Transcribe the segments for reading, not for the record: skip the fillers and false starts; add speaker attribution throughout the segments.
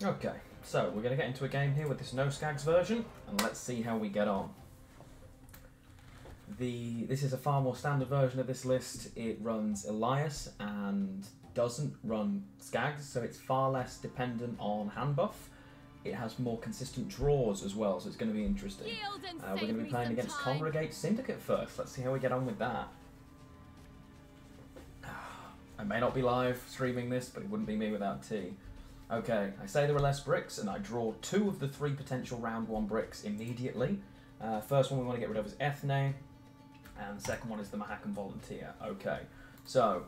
Speaker 1: Okay, so we're going to get into a game here with this no Skaggs version, and let's see how we get on. This is a far more standard version of this list. It runs Elias and doesn't run Skaggs, so it's far less dependent on hand buff. It has more consistent draws as well, so it's going to be interesting. We're going to be playing against Congregate Syndicate first. Let's see how we get on with that. I may not be live streaming this, but it wouldn't be me without tea. Okay, I say there are less bricks, and I draw 2 of the 3 potential round 1 bricks immediately. First one we want to get rid of is Ethne, and the second one is the Mahakam Volunteer. Okay, so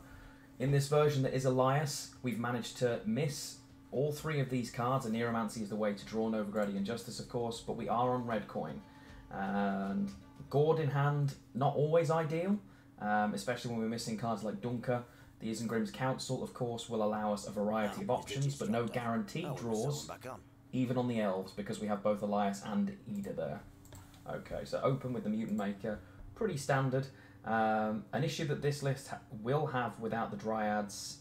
Speaker 1: in this version that is Elias, we've managed to miss all 3 of these cards, and Neuromancy is the way to draw Novigradian Injustice, of course, but we are on red coin. And Gourd in hand, not always ideal, especially when we're missing cards like Dunker. The Isengrim's Council, of course, will allow us a variety of options, but no guaranteed draws, even on the Elves, because we have both Elias and Ida there. Okay, so open with the Mutant Maker, pretty standard. An issue that this list will have without the Dryads,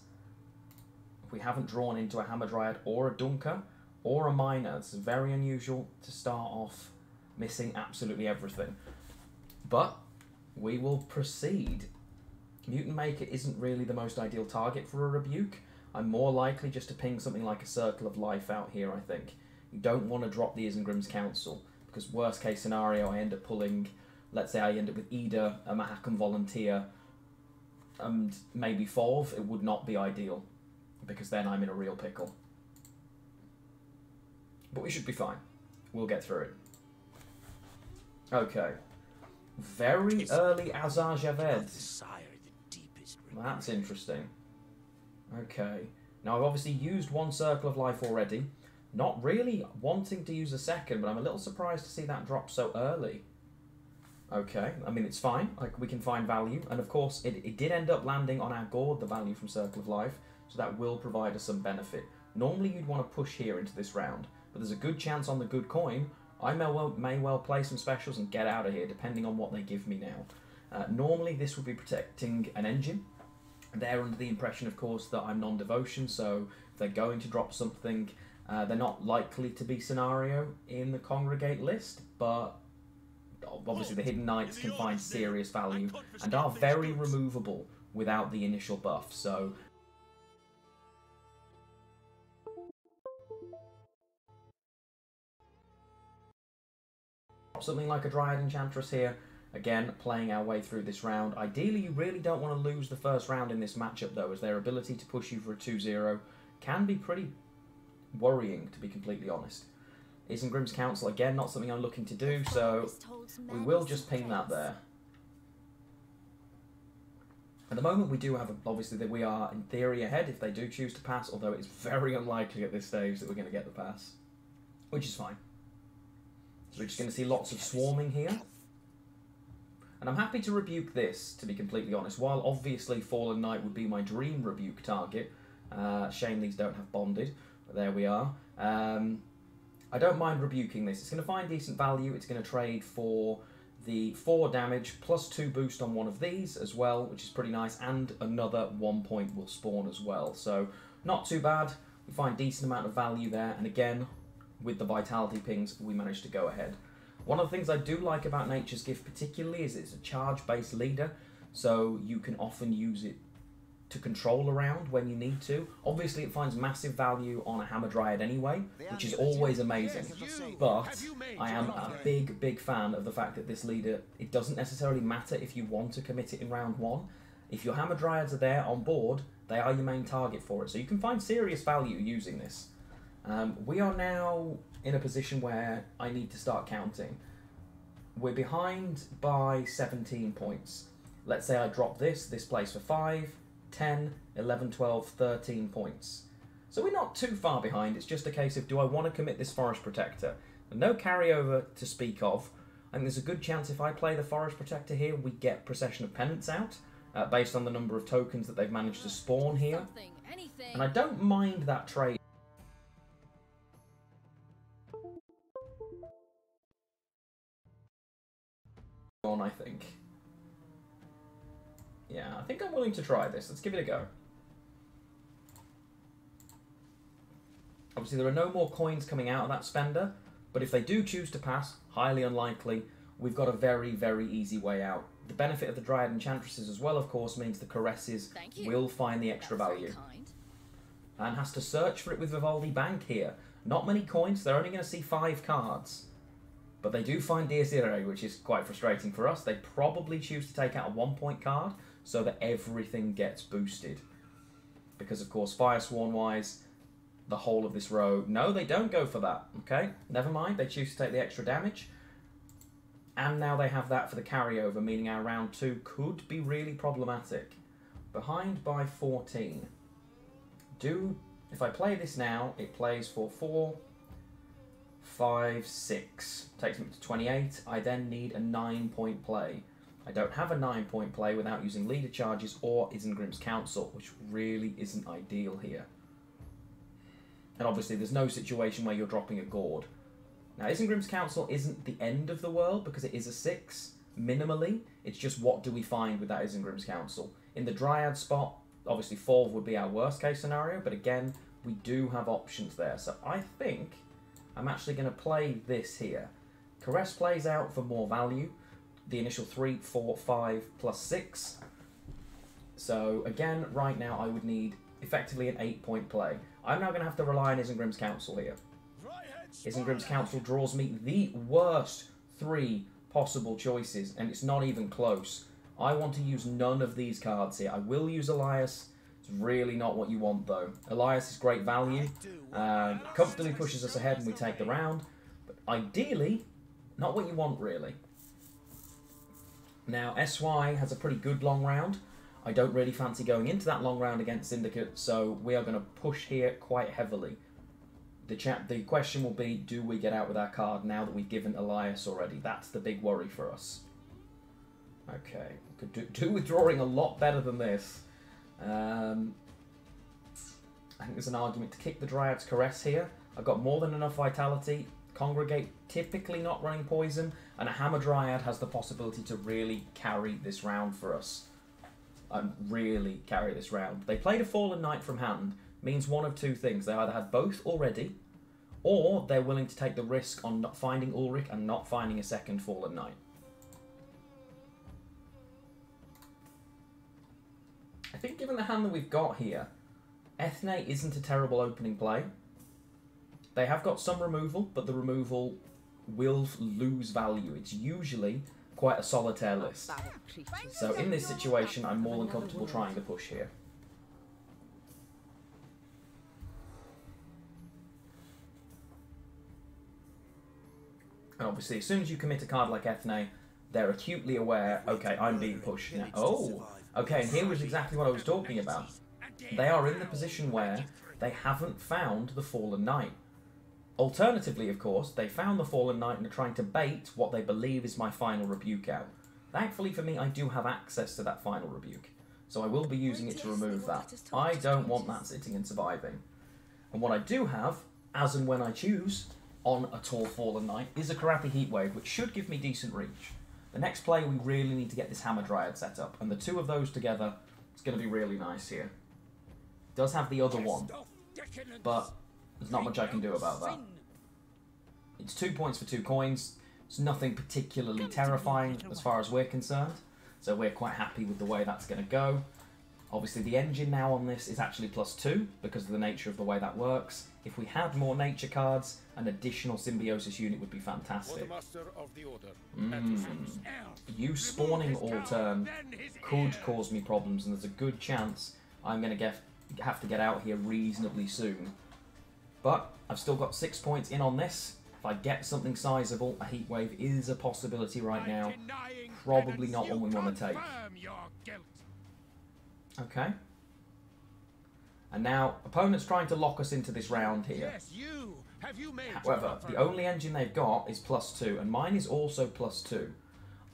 Speaker 1: we haven't drawn into a Hammer Dryad or a Dunker or a Miner. It's very unusual to start off missing absolutely everything. But we will proceed. Mutant Maker isn't really the most ideal target for a Rebuke. I'm more likely just to ping something like a Circle of Life out here, I think. You don't want to drop the Isengrim's Council, because worst case scenario, I end up pulling, let's say I end up with Ida, a Mahakam Volunteer, and maybe Fov. It would not be ideal, because then I'm in a real pickle. But we should be fine. We'll get through it. Okay. Very early Azar Javed. That's interesting. Okay. Now I've obviously used 1 Circle of Life already. Not really wanting to use a second, but I'm a little surprised to see that drop so early. Okay, I mean it's fine. Like, we can find value, and of course it did end up landing on our Gourd, the value from Circle of Life, so that will provide us some benefit. Normally you'd want to push here into this round, but there's a good chance on the good coin I may well play some specials and get out of here, depending on what they give me now. Normally this would be protecting an engine. They're under the impression, of course, that I'm non-devotion, so if they're going to drop something, they're not likely to be scenario in the Congregate list, but obviously the Hidden Knights can find serious value and are very removable without the initial buff, so something like a Dryad Enchantress here. Again, playing our way through this round. Ideally, you really don't want to lose the first round in this matchup, though, as their ability to push you for a 2-0 can be pretty worrying, to be completely honest. Isengrim's Council, again, not something I'm looking to do, so we will just ping that there. At the moment, we do have, obviously, that we are, in theory, ahead if they do choose to pass, although it's very unlikely at this stage that we're going to get the pass, which is fine. So we're just going to see lots of swarming here. And I'm happy to rebuke this, to be completely honest. While obviously Fallen Knight would be my dream rebuke target, shame these don't have bonded, but there we are. I don't mind rebuking this. It's going to find decent value. It's going to trade for the 4 damage plus 2 boost on one of these as well, which is pretty nice, and another 1 point will spawn as well. So not too bad. We find decent amount of value there, and again, with the Vitality pings, we managed to go ahead. One of the things I do like about Nature's Gift particularly is it's a charge-based leader, so you can often use it to control around when you need to. Obviously it finds massive value on a Hammer Dryad anyway, which is always amazing, but I am a big fan of the fact that this leader, it doesn't necessarily matter if you want to commit it in round 1. If your Hammer Dryads are there on board, they are your main target for it, so you can find serious value using this. We are now in a position where I need to start counting. We're behind by 17 points. Let's say I drop this plays for 5, 10, 11, 12, 13 points. So we're not too far behind, it's just a case of do I want to commit this Forest Protector? No carryover to speak of. I think there's a good chance if I play the Forest Protector here, we get Procession of Penance out, based on the number of tokens that they've managed to spawn here. And I don't mind that trade. I think. Yeah, I think I'm willing to try this. Let's give it a go. Obviously, there are no more coins coming out of that spender, but if they do choose to pass, highly unlikely, we've got a very, very easy way out. The benefit of the Dryad Enchantresses as well, of course, means the Caresses will find the extra value. And has to search for it with Vivaldi Bank here. Not many coins, they're only going to see 5 cards. But they do find Dies Irae, which is quite frustrating for us. They probably choose to take out a 1-point card so that everything gets boosted. Because, of course, Firesworn-wise, the whole of this row... No, they don't go for that, okay? Never mind, they choose to take the extra damage. And now they have that for the carryover, meaning our round 2 could be really problematic. Behind by 14. If I play this now, it plays for 4, 5, 6. Takes me to 28. I then need a 9-point play. I don't have a 9-point play without using leader charges or Isengrim's Council, which really isn't ideal here. And obviously there's no situation where you're dropping a Gord. Now Isengrim's Council isn't the end of the world because it is a 6, minimally. It's just what do we find with that Isengrim's Council. In the Dryad spot, obviously 4 would be our worst case scenario, but again, we do have options there. So I think I'm actually going to play this here. Caress plays out for more value. The initial 3, 4, 5 plus 6. So again, right now I would need effectively an 8-point play. I'm now going to have to rely on Isengrim's Council here. Isengrim's Council draws me the worst 3 possible choices, and it's not even close. I want to use none of these cards here. I will use Elias. It's really not what you want, though. Elias is great value. Comfortably pushes us ahead and we take the round. But ideally, not what you want, really. Now, SY has a pretty good long round. I don't really fancy going into that long round against Syndicate, so we are going to push here quite heavily. The question will be, do we get out with our card now that we've given Elias already? That's the big worry for us. Okay, could do with drawing a lot better than this. I think there's an argument to kick the Dryad's Caress here. I've got more than enough vitality. Congregate typically not running poison, and a Hammer Dryad has the possibility to really carry this round for us. Really carry this round. They played a Fallen Knight from hand, means one of 2 things. They either had both already, or they're willing to take the risk on not finding Ulrich and not finding a second Fallen Knight. I think given the hand that we've got here, Ethne isn't a terrible opening play. They have got some removal, but the removal will lose value. It's usually quite a solitaire list. So in this situation, I'm more than comfortable trying to push here. And obviously, as soon as you commit a card like Ethne, they're acutely aware, okay, I'm being pushed now. Oh, okay, and here was exactly what I was talking about. They are in the position where they haven't found the Fallen Knight. Alternatively, of course, they found the Fallen Knight and are trying to bait what they believe is my final rebuke out. Thankfully for me, I do have access to that final rebuke, so I will be using it to remove that. I don't want that sitting and surviving. And what I do have, as and when I choose, on a tall Fallen Knight, is a Karathi Heatwave, which should give me decent reach. The next play, we really need to get this Hammer Dryad set up, and the 2 of those together, it's going to be really nice here. It does have the other one, but there's not much I can do about that. It's 2 points for 2 coins. It's nothing particularly terrifying as far as we're concerned, so we're quite happy with the way that's going to go. Obviously the engine now on this is actually +2 because of the nature of the way that works. If we had more nature cards, an additional Symbiosis unit would be fantastic. You spawning all turn could cause me problems, and there's a good chance I'm going to have to get out here reasonably soon. But I've still got 6 points in on this. If I get something sizable, a Heatwave is a possibility right now. Probably not one we want to take. Okay. And now, opponent's trying to lock us into this round here. However, the only engine they've got is +2, and mine is also +2.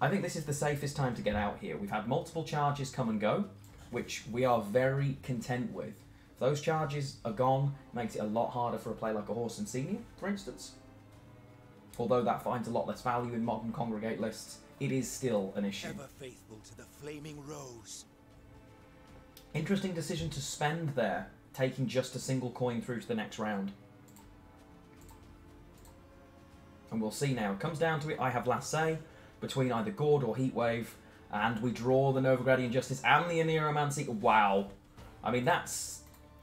Speaker 1: I think this is the safest time to get out here. We've had multiple charges come and go, which we are very content with. If those charges are gone, it makes it a lot harder for a play like a Horse and Senior, for instance. Although that finds a lot less value in modern Congregate lists, it is still an issue.
Speaker 2: Ever faithful to the flaming rose.
Speaker 1: Interesting decision to spend there, taking just a single coin through to the next round. And we'll see now. It comes down to it. I have last say between either Gord or Heatwave. And we draw the Novigradian Justice and the Aneromancy. Wow. I mean, that's...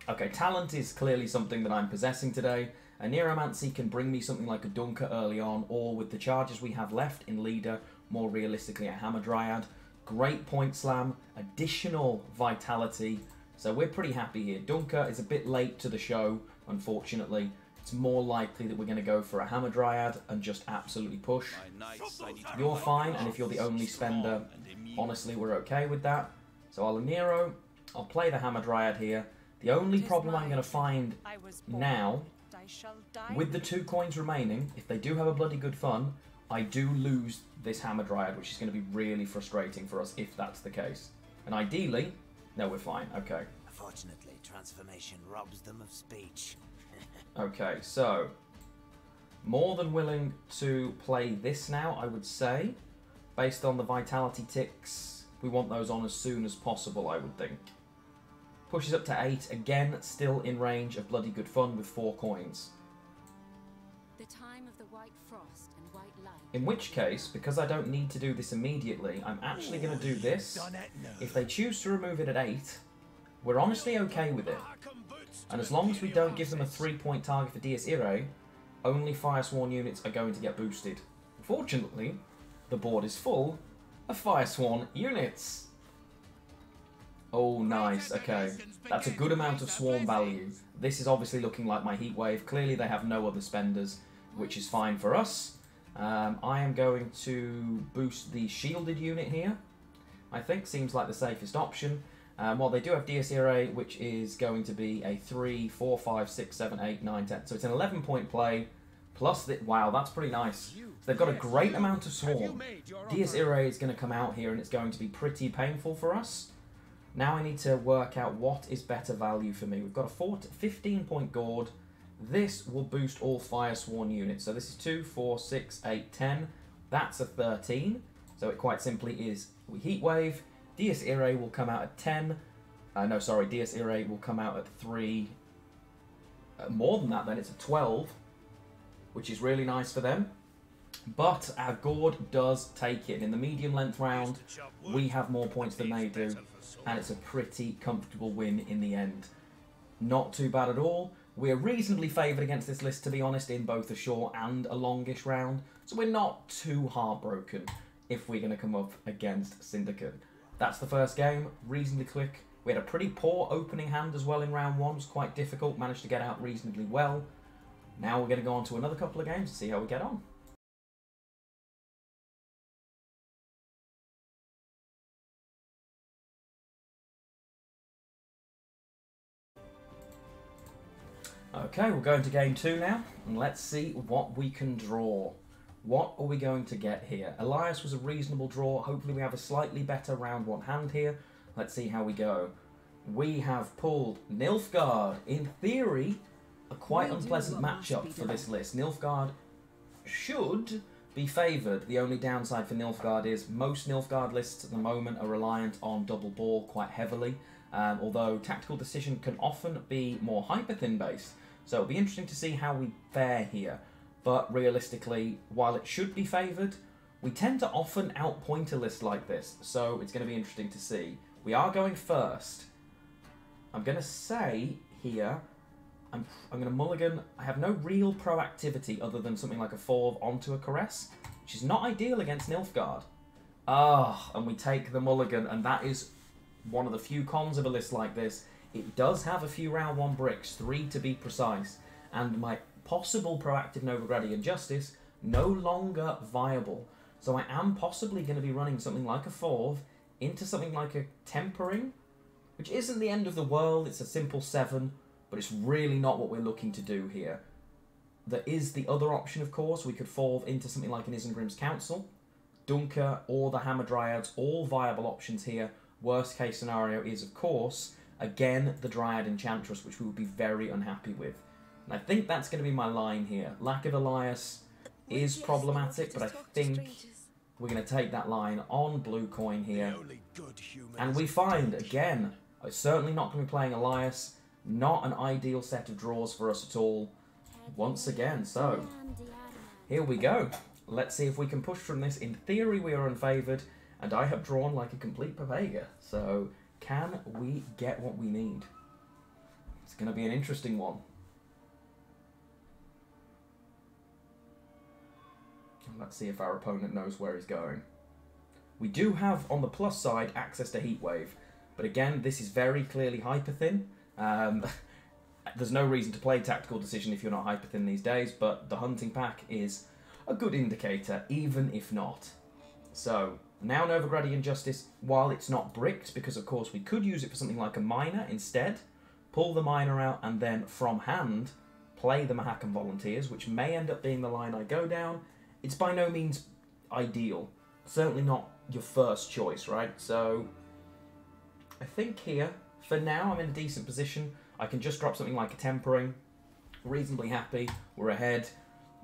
Speaker 1: Okay, talent is clearly something that I'm possessing today. Aneromancy can bring me something like a Dunker early on, or with the charges we have left in Leader, more realistically a Hamadryad. Great point slam, additional vitality. So we're pretty happy here. Dunker is a bit late to the show, unfortunately. It's more likely that we're going to go for a Hamadryad and just absolutely push. You're fine, and if you're the only spender, honestly, we're okay with that. So I'll Anero, I'll play the Hamadryad here. The only problem I'm going to find now, with the 2 coins remaining, if they do have a bloody good fun, I do lose this Hamadryad, which is going to be really frustrating for us if that's the case. And ideally, no, we're fine. Okay.
Speaker 2: Unfortunately, transformation robs them of speech.
Speaker 1: Okay, so more than willing to play this now, I would say. Based on the vitality ticks, we want those on as soon as possible, I would think. Pushes up to 8, again, still in range of bloody good fun with 4 coins.
Speaker 3: The time of the white frost and white light.
Speaker 1: In which case, because I don't need to do this immediately, I'm actually going to do this. If they choose to remove it at 8, we're honestly okay with it. And as long as we don't give them a 3-point target for Dies Irae, only Firesworn units are going to get boosted. Unfortunately, the board is full of Firesworn units. Oh, nice. Okay. That's a good amount of swarm value. This is obviously looking like my Heatwave. Clearly, they have no other spenders, which is fine for us. I am going to boost the shielded unit here. I think seems like the safest option. Well, they do have Dies Irae, which is going to be a 3, 4, 5, 6, 7, 8, 9, 10. So it's an 11-point play. Plus, wow, that's pretty nice. They've got a great amount of swarm. Dies Irae is going to come out here, and it's going to be pretty painful for us. Now I need to work out what is better value for me. We've got a 15-point Gord. This will boost all Firesworn units. So this is 2, 4, 6, 8, 10. That's a 13. So it quite simply is Heatwave. Dies Irae will come out at 10. No, sorry, Dies Irae will come out at 3. More than that, then it's a 12, which is really nice for them. But our Gord does take it. In the medium length round, we have more points than they do, and it's a pretty comfortable win in the end. Not too bad at all. We're reasonably favoured against this list, to be honest, in both a short and a longish round, so we're not too heartbroken if we're going to come up against Syndicate. That's the first game, reasonably quick. We had a pretty poor opening hand as well in round 1, it was quite difficult, managed to get out reasonably well. Now we're going to go on to another couple of games to see how we get on. Okay, we'll go into game 2 now, and let's see what we can draw. What are we going to get here? Elias was a reasonable draw. Hopefully we have a slightly better round 1 hand here. Let's see how we go. We have pulled Nilfgaard. In theory, a quite unpleasant matchup for this list. Nilfgaard should be favoured. The only downside for Nilfgaard is most Nilfgaard lists at the moment are reliant on double ball quite heavily. Although tactical decision can often be more hyper-thin based. So it'll be interesting to see how we fare here. But realistically, while it should be favoured, we tend to often outpoint a list like this. So it's going to be interesting to see. We are going first. I'm going to say here, I'm going to mulligan. I have no real proactivity other than something like a 4 onto a Caress, which is not ideal against Nilfgaard. And we take the mulligan, and that is one of the few cons of a list like this. It does have a few round 1 bricks, 3 to be precise, and my possible proactive Novigradian Justice no longer viable. So I am possibly going to be running something like a 4 into something like a Tempering, which isn't the end of the world. It's a simple 7, but it's really not what we're looking to do here. There is the other option, of course. We could 4 into something like an Isengrim's Council, Dunker, or the Hamadryads, all viable options here. Worst case scenario is, of course, again, the Dryad Enchantress, which we would be very unhappy with. And I think that's going to be my line here. Lack of Elias is problematic, but I think we're going to take that line on blue coin here. And we find, again, I'm certainly not going to be playing Elias. Not an ideal set of draws for us at all, once again. So, here we go. Let's see if we can push from this. In theory, we are unfavoured, and I have drawn like a complete papega. So, can we get what we need? It's going to be an interesting one. Let's see if our opponent knows where he's going. We do have, on the plus side, access to Heatwave. But again, this is very clearly hyper-thin. There's no reason to play Tactical Decision if you're not hyper-thin these days, but the Hunting Pack is a good indicator, even if not. So, now Novigrad Injustice, while it's not bricked, because of course we could use it for something like a Miner instead, pull the Miner out and then, from hand, play the Mahakam Volunteers, which may end up being the line I go down. It's by no means ideal. Certainly not your first choice, right? So, I think here, for now, I'm in a decent position. I can just drop something like a Tempering. Reasonably happy. We're ahead.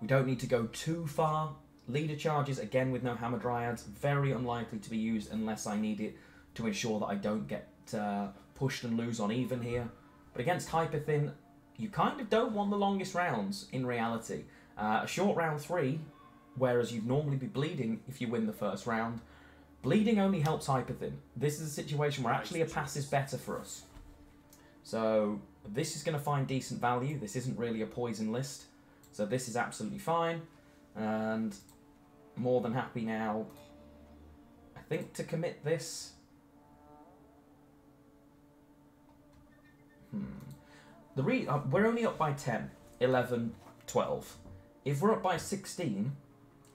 Speaker 1: We don't need to go too far. Leader charges, again with no Hammer Dryads. Very unlikely to be used unless I need it to ensure that I don't get pushed and lose on even here. But against Hyperthin, you kind of don't want the longest rounds, in reality. A short round 3... whereas you'd normally be bleeding if you win the first round. Bleeding only helps Hyperthin. This is a situation where actually a pass is better for us. So this is going to find decent value. This isn't really a poison list. So this is absolutely fine. And more than happy now, I think, to commit this. We're only up by 10, 11, 12. If we're up by 16...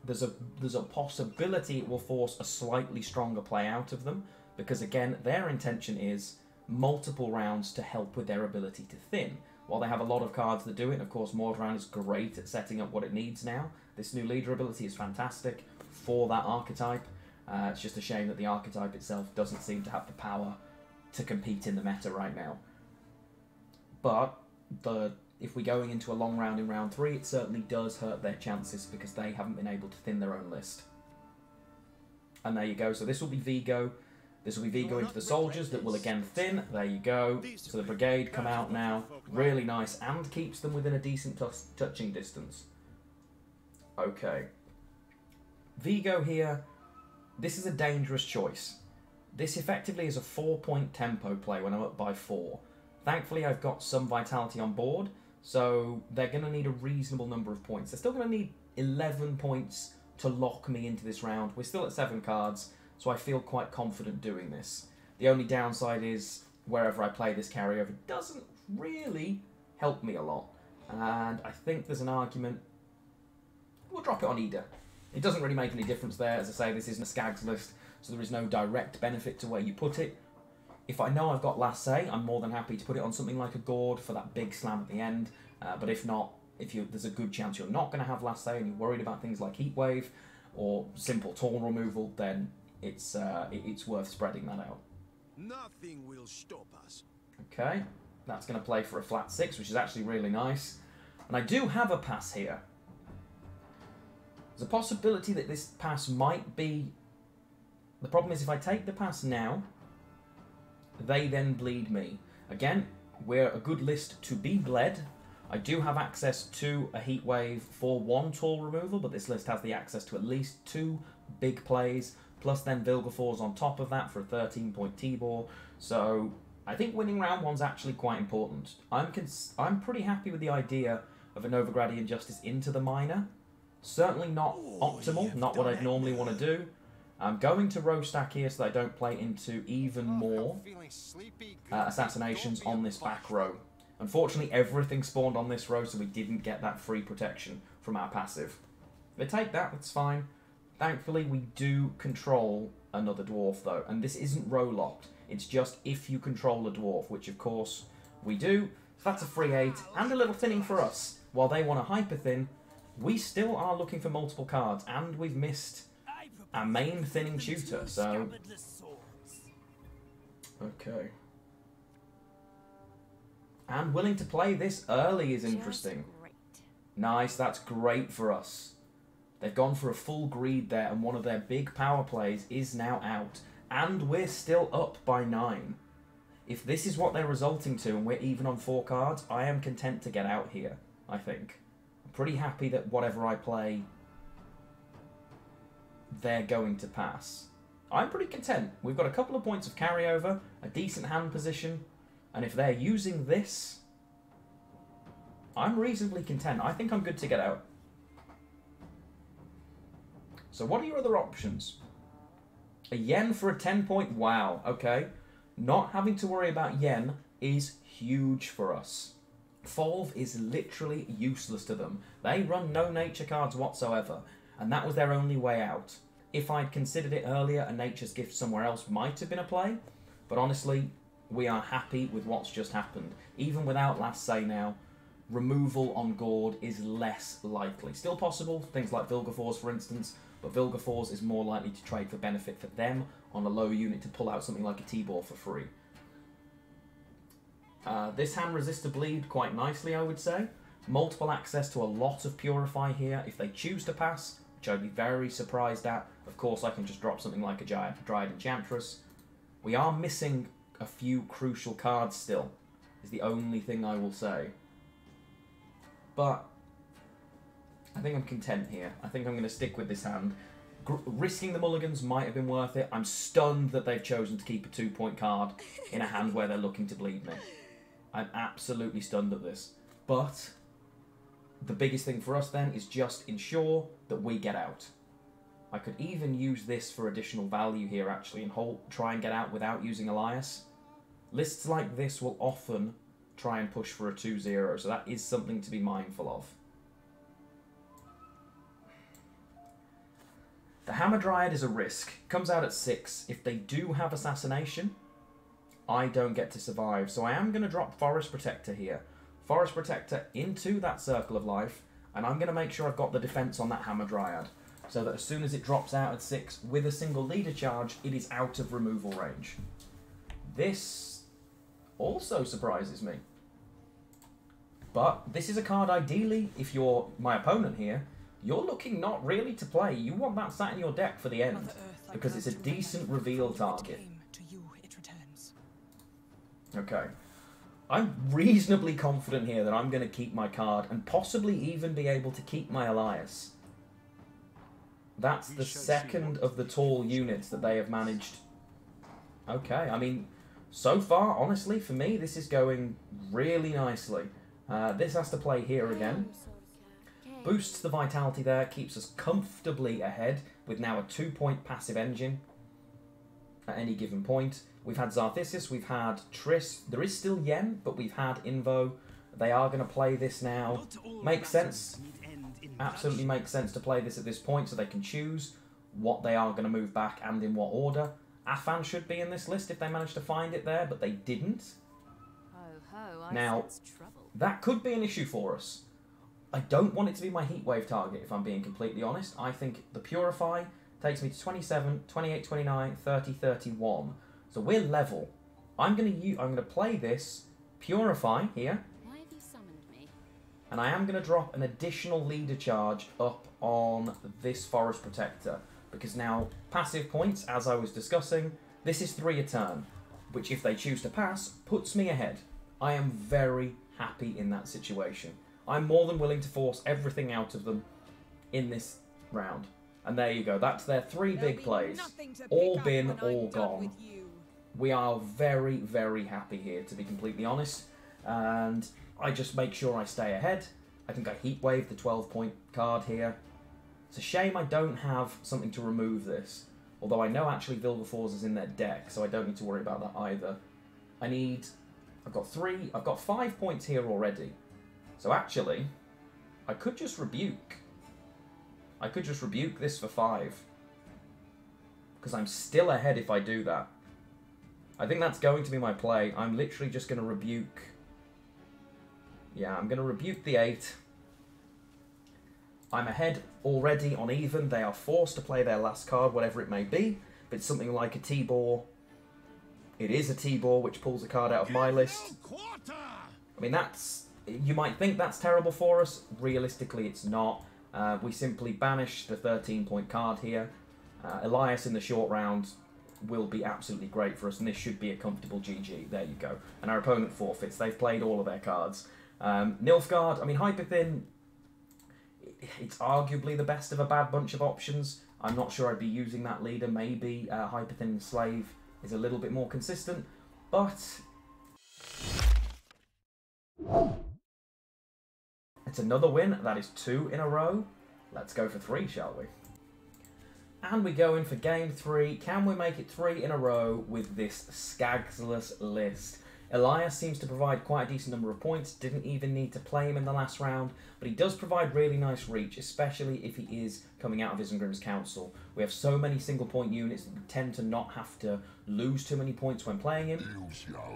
Speaker 1: There's a possibility it will force a slightly stronger play out of them, because again, their intention is multiple rounds to help with their ability to thin. While they have a lot of cards that do it, and of course Mordran is great at setting up what it needs now. This new leader ability is fantastic for that archetype. It's just a shame that the archetype itself doesn't seem to have the power to compete in the meta right now. But if we're going into a long round in round 3, it certainly does hurt their chances because they haven't been able to thin their own list. And there you go. So this will be Vigo. This will be Vigo into the soldiers that will again thin. There you go. So the brigade come out now. Really nice. And keeps them within a decent touching distance. Okay. Vigo here. This is a dangerous choice. This effectively is a 4-point tempo play when I'm up by 4. Thankfully, I've got some vitality on board. So they're going to need a reasonable number of points. They're still going to need 11 points to lock me into this round. We're still at 7 cards, so I feel quite confident doing this. The only downside is wherever I play this carryover doesn't really help me a lot. And I think there's an argument. We'll drop it on Ida. It doesn't really make any difference there. As I say, this isn't a Skaggs list, so there is no direct benefit to where you put it. If I know I've got Last Say, I'm more than happy to put it on something like a Gord for that big slam at the end. But if not, there's a good chance you're not going to have Last Say and you're worried about things like Heatwave or simple Taunt removal, then it's worth spreading that out.
Speaker 4: Nothing will stop us.
Speaker 1: Okay, that's going to play for a flat 6, which is actually really nice. And I do have a pass here. There's a possibility that this pass might be... The problem is if I take the pass now, they then bleed me. Again, we're a good list to be bled. I do have access to a Heatwave for 1 tool removal, but this list has the access to at least 2 big plays, plus then Vilgeforce on top of that for a 13-point T-Bore. So I think winning round 1's actually quite important. I'm pretty happy with the idea of a Novigrad Injustice into the Miner. Certainly not optimal, not what I'd normally want to do. I'm going to row stack here so that I don't play into even more assassinations on this back row. Unfortunately, everything spawned on this row, so we didn't get that free protection from our passive. If they take that, that's fine. Thankfully, we do control another dwarf, though, and this isn't row locked. It's just if you control a dwarf, which, of course, we do. So that's a free 8, and a little thinning for us. While they want a hyper thin, we still are looking for multiple cards, and we've missed our main thinning tutor, so... Okay. And willing to play this early is interesting. Nice, that's great for us. They've gone for a full greed there, and one of their big power plays is now out. And we're still up by 9. If this is what they're resulting to, and we're even on 4 cards, I am content to get out here, I think. I'm pretty happy that whatever I play they're going to pass. I'm pretty content. We've got a couple of points of carryover, a decent hand position, and if they're using this, I'm reasonably content. I think I'm good to get out. So what are your other options? A yen for a 10-point? Wow, okay. Not having to worry about yen is huge for us. Folv is literally useless to them. They run no nature cards whatsoever, and that was their only way out. If I'd considered it earlier, a nature's gift somewhere else might have been a play, but honestly, we are happy with what's just happened. Even without Last Say Now, removal on Gord is less likely. Still possible, things like Vilgeforce for instance, but Vilgeforce is more likely to trade for benefit for them on a low unit to pull out something like a T-Ball for free. This hand resists to bleed quite nicely, I would say. Multiple access to a lot of Purify here if they choose to pass, which I'd be very surprised at. Of course, I can just drop something like a Dryad Enchantress. We are missing a few crucial cards still, is the only thing I will say. But I think I'm content here. I think I'm going to stick with this hand. Risking the mulligans might have been worth it. I'm stunned that they've chosen to keep a 2-point card in a hand where they're looking to bleed me. I'm absolutely stunned at this. But the biggest thing for us then is just ensure that we get out. I could even use this for additional value here actually and try and get out without using Elias. Lists like this will often try and push for a 2-0, so that is something to be mindful of. The Hamadryad is a risk. Comes out at 6. If they do have Assassination, I don't get to survive. So I am going to drop Forest Protector here. Forest Protector into that Circle of Life, and I'm going to make sure I've got the defense on that Hamadryad, so that as soon as it drops out at 6 with a single leader charge, it is out of removal range. This also surprises me. But this is a card ideally, if you're my opponent here, you're looking not really to play. You want that sat in your deck for the end, because it's a decent reveal target. Okay. I'm reasonably confident here that I'm going to keep my card and possibly even be able to keep my Elias. That's the second of the tall units that they have managed. Okay, I mean, so far, honestly, for me, this is going really nicely. This has to play here again. Boosts the vitality there, keeps us comfortably ahead with now a 2-point passive engine at any given point. We've had Zarthissus, we've had Triss, there is still Yen, but we've had Invo. They are going to play this now. Makes sense. Absolutely makes sense to play this at this point so they can choose what they are going to move back and in what order. Afan should be in this list if they managed to find it there, but they didn't. Now, that could be an issue for us. I don't want it to be my Heatwave target, if I'm being completely honest. I think the Purify takes me to 27, 28, 29, 30, 31. So we're level. I'm going to play this Purify here.
Speaker 3: Why have you summoned me?
Speaker 1: And I am going to drop an additional leader charge up on this Forest Protector. Because now, passive points, as I was discussing, this is 3 a turn. Which, if they choose to pass, puts me ahead. I am very happy in that situation. I'm more than willing to force everything out of them in this round. And there you go. That's their 3 big plays. All bin, all gone. We are very, very happy here, to be completely honest. And I just make sure I stay ahead. I think I Heatwave the 12-point card here. It's a shame I don't have something to remove this. Although I know actually Vilgeforce is in their deck, so I don't need to worry about that either. I've got 5 points here already. So actually, I could just Rebuke. I could just Rebuke this for 5. Because I'm still ahead if I do that. I think that's going to be my play. I'm literally just going to Rebuke. Yeah, I'm going to Rebuke the 8. I'm ahead already on even. They are forced to play their last card, whatever it may be. If it's something like a T-Ball, it is a T-Ball, which pulls a card out of my list. I mean, you might think that's terrible for us. Realistically, it's not. We simply banish the 13-point card here. Elias in the short round will be absolutely great for us, and this should be a comfortable GG. There you go. And our opponent forfeits. They've played all of their cards. Nilfgaard, I mean, Hyperthin, it's arguably the best of a bad bunch of options. I'm not sure I'd be using that leader. Maybe Hyperthin Slave is a little bit more consistent, but it's another win. That is 2 in a row. Let's go for 3, shall we? And we go in for game 3. Can we make it 3 in a row with this Skaggs-less list? Elias seems to provide quite a decent number of points. Didn't even need to play him in the last round, but he does provide really nice reach, especially if he is coming out of Isengrim's Council. We have so many single point units that we tend to not have to lose too many points when playing him.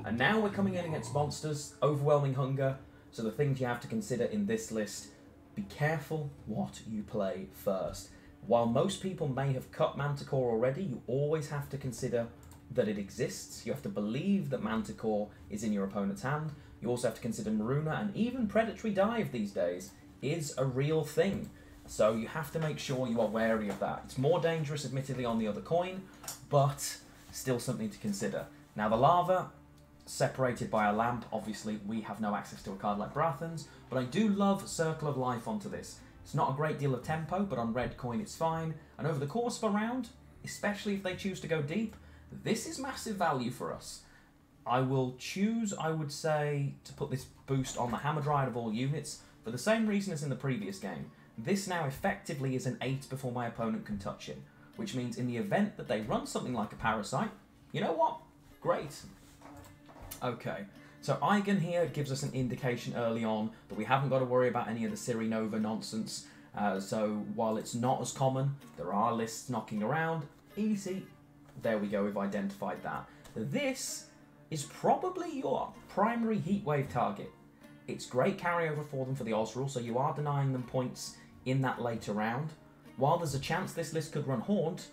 Speaker 1: And now we're coming in against monsters, overwhelming hunger. So the things you have to consider in this list: be careful what you play first. While most people may have cut Manticore already, you always have to consider that it exists. You have to believe that Manticore is in your opponent's hand. You also have to consider Maruna, and even Predatory Dive these days is a real thing. So you have to make sure you are wary of that. It's more dangerous, admittedly, on the other coin, but still something to consider. Now the lava, separated by a lamp, obviously we have no access to a card like Brathan's, but I do love Circle of Life onto this. It's not a great deal of tempo, but on red coin it's fine, and over the course of a round, especially if they choose to go deep, this is massive value for us. I will choose, I would say, to put this boost on the Hamadryad of all units for the same reason as in the previous game. This now effectively is an 8 before my opponent can touch him, which means in the event that they run something like a Parasite, you know what? Great. Okay, so Eigen here gives us an indication early on that we haven't got to worry about any of the Ciri Nova nonsense. So while it's not as common, there are lists knocking around. Easy. There we go, we've identified that. This is probably your primary Heatwave target. It's great carryover for them for the Osrul, so you are denying them points in that later round. While there's a chance this list could run Haunt,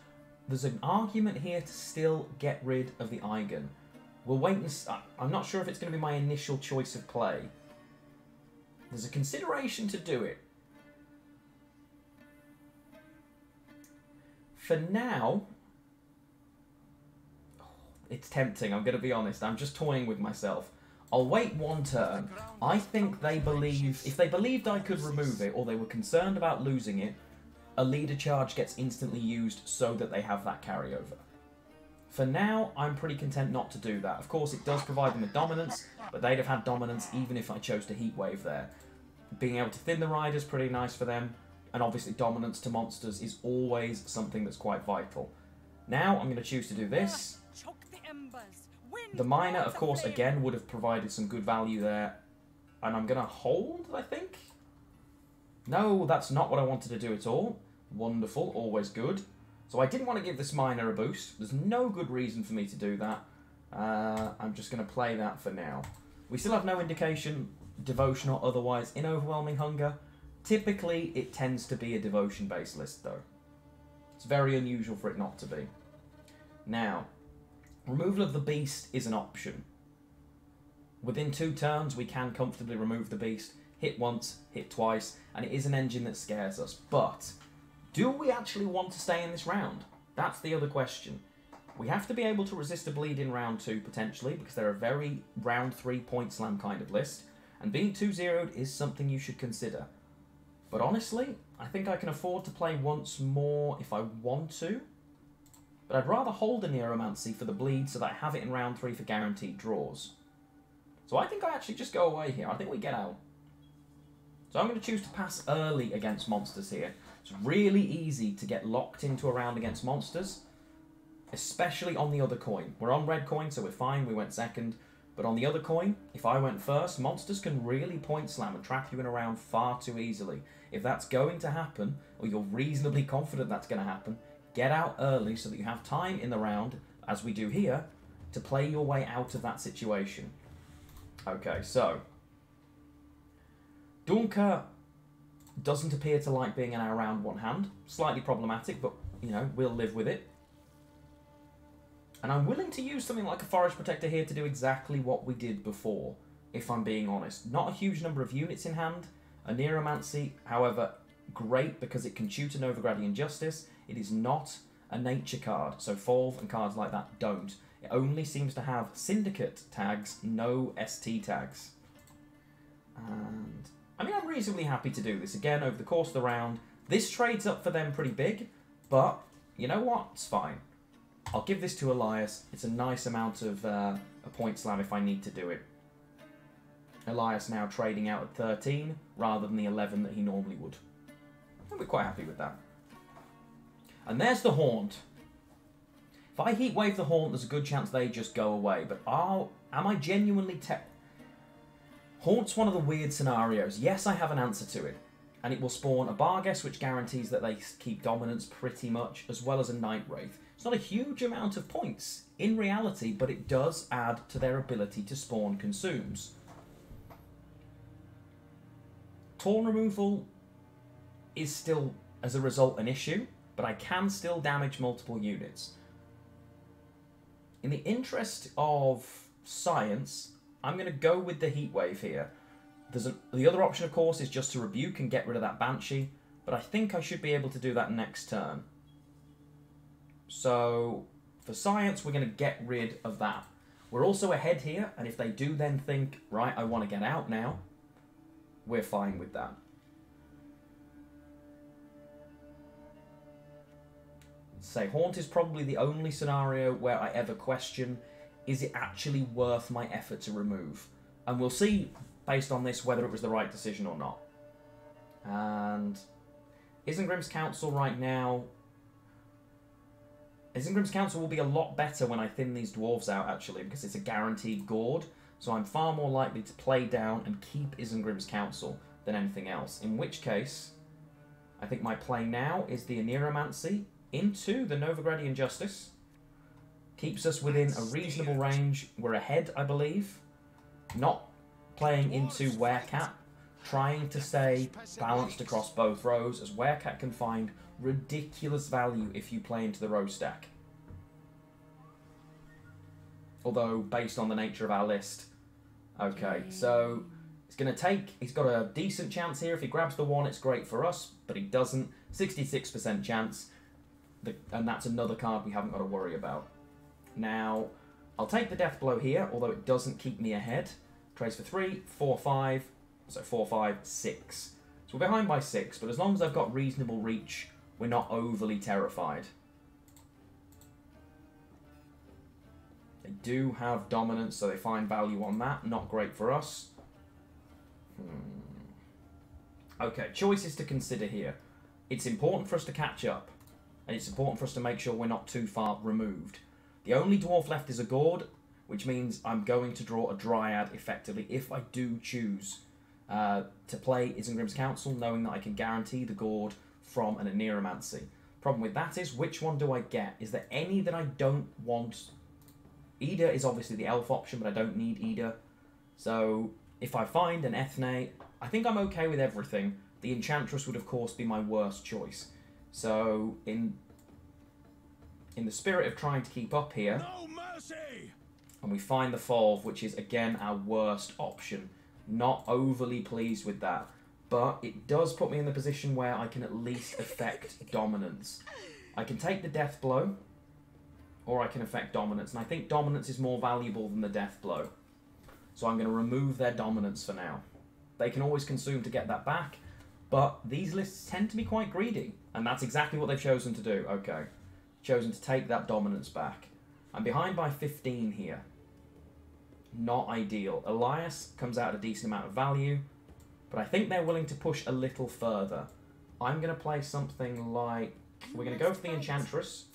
Speaker 1: there's an argument here to still get rid of the Eigen. We'll wait and I'm not sure if it's going to be my initial choice of play. There's a consideration to do it. For now, it's tempting, I'm going to be honest. I'm just toying with myself. I'll wait one turn. I think they believe, if they believed I could remove it, or they were concerned about losing it, a leader charge gets instantly used so that they have that carryover. For now, I'm pretty content not to do that. Of course, it does provide them with dominance, but they'd have had dominance even if I chose to Heatwave there. Being able to thin the riders, pretty nice for them, and obviously dominance to monsters is always something that's quite vital. Now, I'm going to choose to do this. The miner, of course, again, would have provided some good value there, and I'm going to hold, I think? No, that's not what I wanted to do at all. Wonderful, always good. So I didn't want to give this miner a boost. There's no good reason for me to do that. I'm just going to play that for now. We still have no indication, devotion or otherwise, in Overwhelming Hunger. Typically, it tends to be a devotion-based list, though. It's very unusual for it not to be. Now, removal of the beast is an option. Within 2 turns, we can comfortably remove the beast. Hit once, hit twice, and it is an engine that scares us. But do we actually want to stay in this round? That's the other question. We have to be able to resist a bleed in round 2, potentially, because they're a very round 3 point slam kind of list, and being 2-0'd is something you should consider. But honestly, I think I can afford to play once more if I want to, but I'd rather hold a Neuromancy for the bleed so that I have it in round 3 for guaranteed draws. So I think I actually just go away here. I think we get out. So I'm going to choose to pass early against monsters here. It's really easy to get locked into a round against monsters, especially on the other coin. We're on red coin, so we're fine, we went second. But on the other coin, if I went first, monsters can really point slam and trap you in a round far too easily. If that's going to happen, or you're reasonably confident that's going to happen, get out early so that you have time in the round, as we do here, to play your way out of that situation. Okay, so Dunker doesn't appear to like being in our round 1 hand. Slightly problematic, but, you know, we'll live with it. And I'm willing to use something like a Forest Protector here to do exactly what we did before, if I'm being honest. Not a huge number of units in hand. A Neuromancy, however, great because it can shoot a Novigradian Justice. It is not a nature card, so Folv and cards like that don't. It only seems to have Syndicate tags, no ST tags. And I mean, I'm reasonably happy to do this. Again, over the course of the round, this trades up for them pretty big, But, you know what? It's fine. I'll give this to Elias. It's a nice amount of a point slam if I need to do it. Elias now trading out at 13 rather than the 11 that he normally would. And we're quite happy with that. And there's the Haunt. If I heat wave the Haunt, there's a good chance they just go away. But am I genuinely... Haunt's one of the weird scenarios. Yes, I have an answer to it. And it will spawn a Barghest, which guarantees that they keep dominance pretty much, as well as a Night Wraith. It's not a huge amount of points in reality, but it does add to their ability to spawn consumes. Taunt removal is still, as a result, an issue, but I can still damage multiple units. In the interest of science, I'm going to go with the Heatwave here. The other option, of course, is just to rebuke and get rid of that Banshee, but I think I should be able to do that next turn. So, for science, we're going to get rid of that. We're also ahead here, and if they do then think, right, I want to get out now, we're fine with that. Say, Haunt is probably the only scenario where I ever question, is it actually worth my effort to remove? And we'll see, based on this, whether it was the right decision or not. And Isengrim's Council right now... Isengrim's Council will be a lot better when I thin these dwarves out, actually, because it's a guaranteed Gord. So I'm far more likely to play down and keep Isengrim's Council than anything else. In which case, I think my play now is the Aneromancy into the Novigradian Justice. Keeps us within a reasonable range. We're ahead, I believe. Not playing into Werecat. Trying to stay balanced across both rows, as Werecat can find ridiculous value if you play into the row stack. Although, based on the nature of our list. Okay, so it's going to take... He's got a decent chance here. If he grabs the 1, it's great for us, but he doesn't. 66% chance. And that's another card we haven't got to worry about. Now, I'll take the Death Blow here, although it doesn't keep me ahead. Trades for 3, 4, 5. So 4, 5, 6. So we're behind by 6, but as long as I've got reasonable reach, we're not overly terrified. They do have dominance, so they find value on that. Not great for us. Okay, choices to consider here. It's important for us to catch up, and it's important for us to make sure we're not too far removed. The only dwarf left is a Gord, which means I'm going to draw a Dryad effectively if I do choose to play Isengrim's Council, knowing that I can guarantee the Gord from an Aneromancy. Problem with that is, which one do I get? Is there any that I don't want? Ida is obviously the elf option, but I don't need Ida. So if I find an Ethne, I think I'm okay with everything. The Enchantress would, of course, be my worst choice. So in the spirit of trying to keep up here,
Speaker 4: No mercy!
Speaker 1: and we find the Fulv, which is, again, our worst option. Not overly pleased with that. But it does put me in the position where I can at least affect dominance. I can take the Death Blow, or I can affect dominance. And I think dominance is more valuable than the Death Blow. So I'm going to remove their dominance for now. They can always consume to get that back, but these lists tend to be quite greedy. And that's exactly what they've chosen to do. Okay. Chosen to take that dominance back. I'm behind by 15 here. Not ideal. Elias comes out at a decent amount of value, but I think they're willing to push a little further. I'm going to play something like... We're going to go for the Enchantress,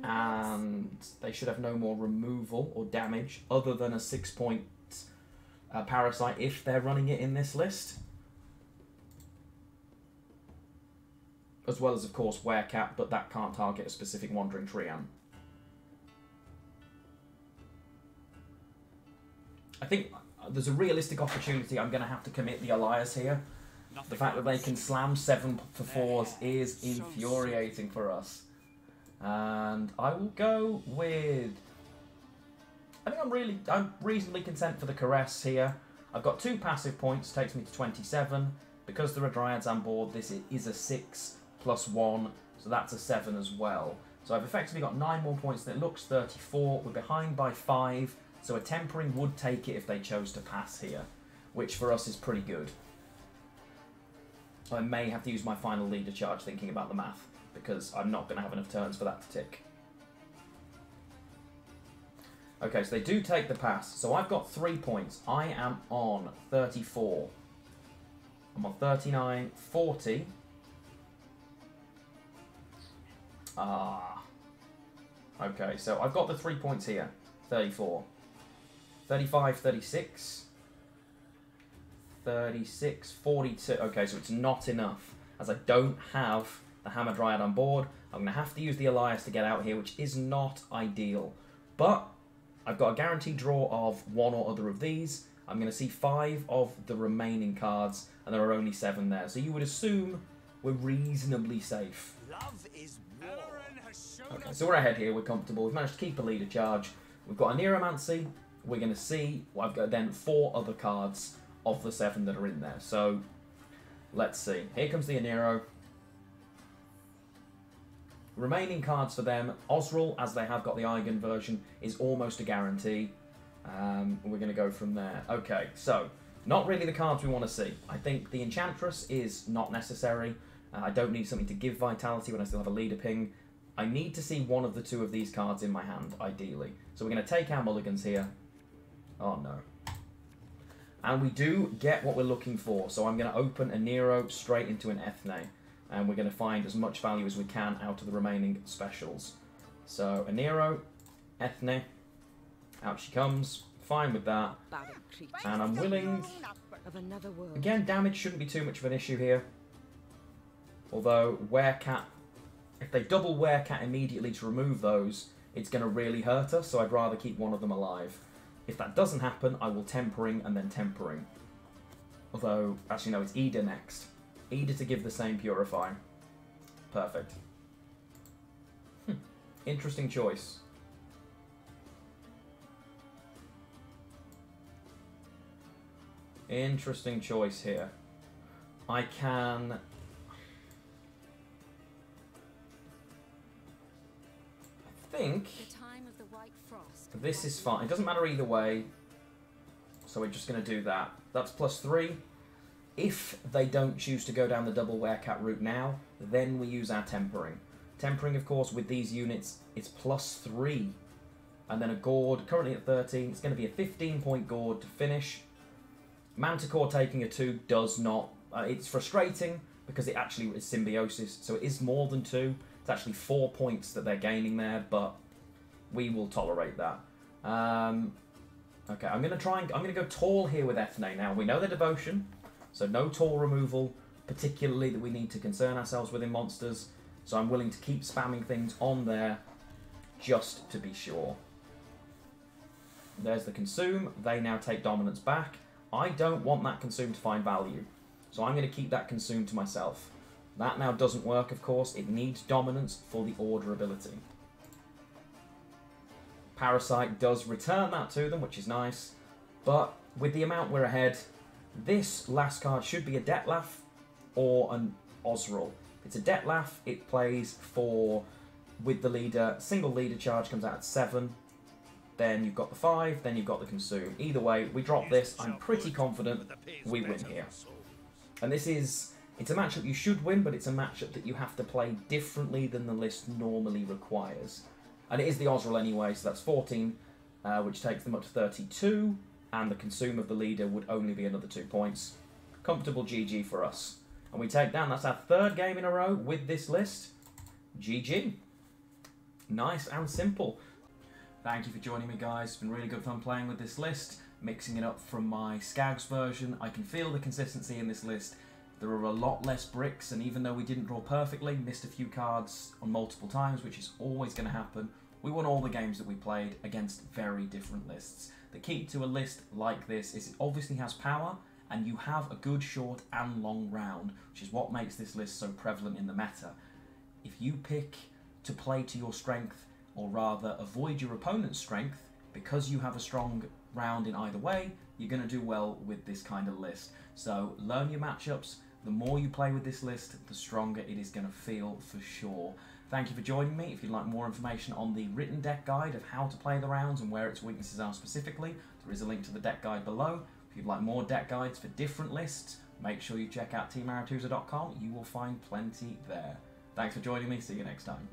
Speaker 1: and they should have no more removal or damage other than a 6-point Parasite if they're running it in this list. As well as, of course, Werecat, but that can't target a specific Wandering Treant. I think there's a realistic opportunity I'm going to have to commit the Elias here. The fact that they can slam 7 for 4s is infuriating for us. And I will go with... I think I'm reasonably content for the Caress here. I've got 2 passive points, takes me to 27. Because there are Dryads on board, this is a 6 plus 1, so that's a 7 as well. So I've effectively got 9 more points, and it looks 34. We're behind by 5, so a Tempering would take it if they chose to pass here, which for us is pretty good. I may have to use my final leader charge thinking about the math, because I'm not going to have enough turns for that to tick. Okay, so they do take the pass. So I've got 3 points. I am on 34. I'm on 39, 40. Okay, so I've got the 3 points here. 34. 35, 36. 36, 42. Okay, so it's not enough. As I don't have the Hammer Dryad on board, I'm going to have to use the Elias to get out here, which is not ideal. But I've got a guaranteed draw of one or other of these. I'm going to see 5 of the remaining cards, and there are only 7 there. So you would assume we're reasonably safe.
Speaker 2: Love is war.
Speaker 1: Okay, so we're ahead here. We're comfortable. We've managed to keep a leader charge. We've got a Neuromancy. We're going to see. Well, I've got then 4 other cards of the 7 that are in there. So let's see. Here comes the Anero. Remaining cards for them. Osril, as they have got the Eigen version, is almost a guarantee. We're going to go from there. Okay, so not really the cards we want to see. I think the Enchantress is not necessary. I don't need something to give vitality when I still have a leader ping. I need to see one of the 2 of these cards in my hand, ideally. So we're going to take our mulligans here. Oh no. And we do get what we're looking for. So I'm going to open a Nero straight into an Ethne. And we're going to find as much value as we can out of the remaining specials. So a Nero, Ethne. Out she comes. Fine with that. And I'm willing... Again, damage shouldn't be too much of an issue here. Although, Werecat... If they double Werecat immediately to remove those, it's going to really hurt us, so I'd rather keep one of them alive. If that doesn't happen, I will Tempering and then Tempering. Although, actually no, it's Ida next. Ida to give the same Purify. Perfect. Interesting choice. Interesting choice here. I can... I think
Speaker 3: The time of the white frost.
Speaker 1: this is fine. It doesn't matter either way. So we're just going to do that. That's +3. If they don't choose to go down the double Werecat route now, then we use our Tempering. Tempering, of course, with these units, it's +3. And then a Gourd, currently at 13. It's going to be a 15-point Gourd to finish. Manticore taking a 2 does not... it's frustrating because it actually is Symbiosis, so it is more than 2. It's actually 4 points that they're gaining there, but we will tolerate that. Okay, I'm going to go Tall here with Ethne now. We know their Devotion, so no Tall removal, particularly that we need to concern ourselves with in monsters. So I'm willing to keep spamming things on there just to be sure. There's the Consume. They now take Dominance back. I don't want that Consume to find value, so I'm going to keep that Consume to myself. That now doesn't work, of course. It needs Dominance for the Order ability. Parasite does return that to them, which is nice. But with the amount we're ahead, this last card should be a Detlaf or an Osril. It's a Detlaf. It plays for, with the leader, single leader charge comes out at 7. Then you've got the 5, then you've got the Consume. Either way, we drop this. I'm pretty confident we win here. And this is... It's a matchup you should win, but it's a matchup that you have to play differently than the list normally requires. And it is the Osril anyway, so that's 14, which takes them up to 32. And the Consume of the leader would only be another 2 points. Comfortable GG for us. And we take down, that's our 3rd game in a row with this list. GG. Nice and simple. Thank you for joining me, guys. It's been really good fun playing with this list, mixing it up from my Skaggs version. I can feel the consistency in this list. There are a lot less bricks, and even though we didn't draw perfectly, missed a few cards on multiple times, which is always going to happen, we won all the games that we played against very different lists. The key to a list like this is it obviously has power, and you have a good short and long round, which is what makes this list so prevalent in the meta. If you pick to play to your strength, or rather avoid your opponent's strength, because you have a strong round in either way, you're going to do well with this kind of list. So learn your matchups. The more you play with this list, the stronger it is going to feel for sure. Thank you for joining me. If you'd like more information on the written deck guide of how to play the rounds and where its weaknesses are specifically, there is a link to the deck guide below. If you'd like more deck guides for different lists, make sure you check out teamarathusa.com. You will find plenty there. Thanks for joining me. See you next time.